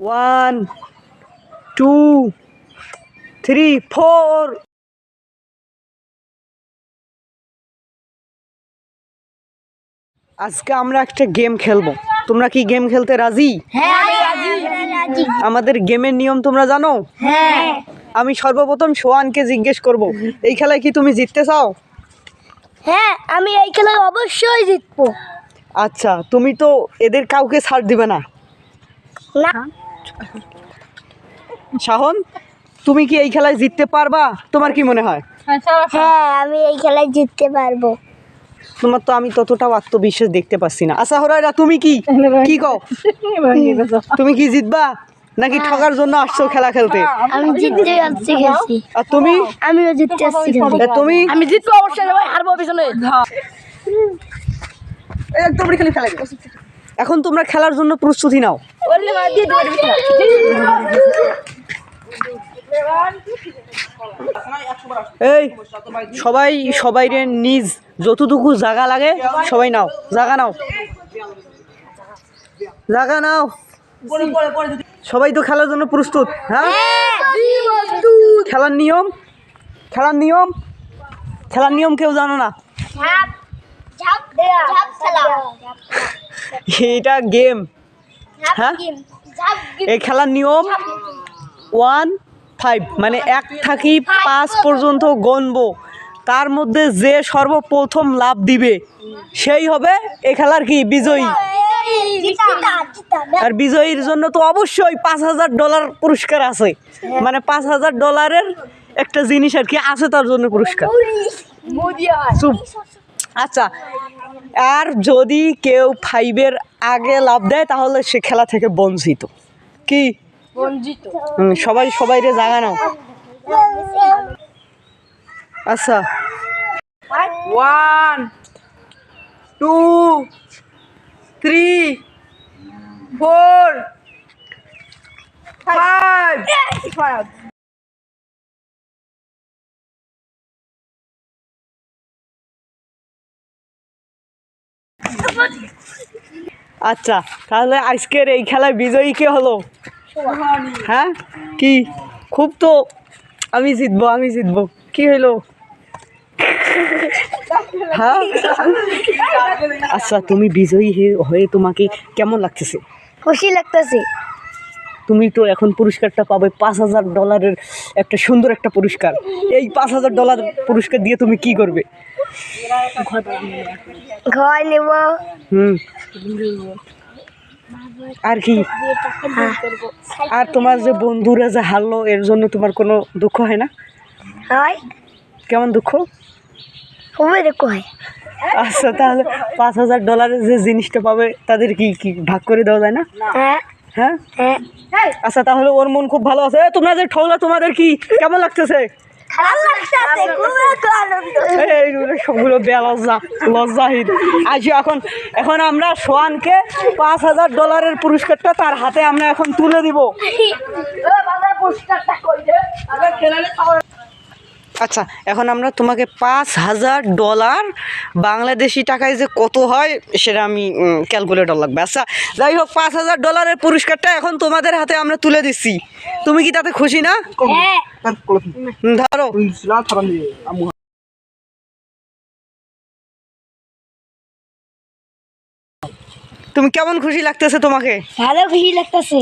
1 2 3 4 আজকে আমরা একটা গেম খেলবো। তোমরা কি গেম খেলতে রাজি? হ্যাঁ রাজি। আমাদের গেমের নিয়ম তোমরা জানো? হ্যাঁ আমি সর্বপ্রথম সোহানকে জিজ্ঞেস করব, এই খেলায় কি তুমি জিততে চাও? হ্যাঁ আমি এই খেলায় অবশ্যই জিতবো। আচ্ছা, তুমি তো এদের কাউকে ছাড় দিবে না। না শাহন, তুমি কি এই খেলায় জিততে পারবা? তোমার কি মনে হয়? হ্যাঁ আমি এই খেলায় জিততে পারবো। তোমার তো আমি ততটাও আত্মবিশ্বাস দেখতে পাচ্ছি না। আচ্ছা হরাইরা, তুমি কি কও? তুমি কি জিতবা নাকি ঠকার জন্য আসছো খেলা খেলতে? আমি জিততে যাচ্ছি খেলছি। আর তুমি? আমিও জিততে যাচ্ছি খেলছি। তুমি? আমি জিতবো অবশ্যই, ভাই হারবো পিছনে। একদম খেলে খেলা। এখন তোমরা খেলার জন্য প্রস্তুতি নাও। এই সবাই সবাইরে নিজ যতটুকু জায়গা লাগে সবাই নাও, জায়গা নাও, জায়গা নাও। সবাই তো খেলার জন্য প্রস্তুত? হ্যাঁ, খেলার নিয়ম, খেলার নিয়ম, খেলার নিয়ম কেউ জানো না? এটা গেম। হ্যাঁ, এই খেলার নিয়ম 1 5 মানে 1 থাকি 5 পর্যন্ত গণবো। তার মধ্যে যে সর্বপ্রথম লাভ দিবে সেই হবে এ খেলার কি বিজয়ী। আর বিজয়ীর জন্য তো অবশ্যই $5000 পুরস্কার আছে, মানে $5000 একটা জিনিস আর কি আছে তার জন্য পুরস্কার। চুপ। আচ্ছা, আর যদি কেউ 5-এর আগে লাভ দেয় তাহলে সে খেলা থেকে বঞ্চিত। কি বঞ্চিত? সবাই সবাইরে জায়গা নাও। আচ্ছা, 1 2 3 4 5 আচ্ছা, তাহলে আজকের এই খেলায় বিজয়ী কে হলো? হ্যাঁ, কি খুব তো আমি জিতবো, আমি জিতবো। কি হইলো? হ্যাঁ, আচ্ছা, তুমি বিজয়ী হয়ে তোমাকে কেমন লাগতেছে? খুশি লাগতেছে। তুমি তো এখন পুরস্কারটা পাবে $5000 একটা সুন্দর একটা পুরস্কার। এই $5000 পুরস্কার দিয়ে তুমি কি করবে? ঘর নেব। আর কি? আর তোমার যে বন্ধুরা যে হারলো এর জন্য তোমার কোনো দুঃখ হয় না? হয়। কেমন দুঃখ? খুবই দুঃখ হয়। আচ্ছা, তাহলে $5000 যে জিনিসটা পাবে তাদের কি কি ভাগ করে দেওয়া যায় না? হ্যাঁ হ্যাঁ। হ্যাঁ। আচ্ছা, তাহলে ওর মন খুব ভালো আছে। তোমরা যে ঠকলা, তোমাদের কি কেমন লাগতেছে? খারাপ লাগতেছে, খুবই আনন্দ। এই সবগুলো বেলজ্জা, লজ্জাহীন। আচ্ছা, এখন আমরা সোহানকে $5000 পুরস্কারটা তার হাতে আমরা এখন তুলে দিব। আচ্ছা, এখন আমরা তোমাকে $5000 বাংলাদেশি টাকায় যে কত হয় সেটা আমি ক্যালকুলেটর লাগবে। আচ্ছা, যাই হোক, $5000 পুরস্কারটা এখন তোমাদের হাতে আমরা তুলে দিচ্ছি। তুমি কি তাতে খুশি না? ধরো। তুমি কেমন খুশি লাগতেছে তোমাকে? ভালো খুশি লাগতেছে।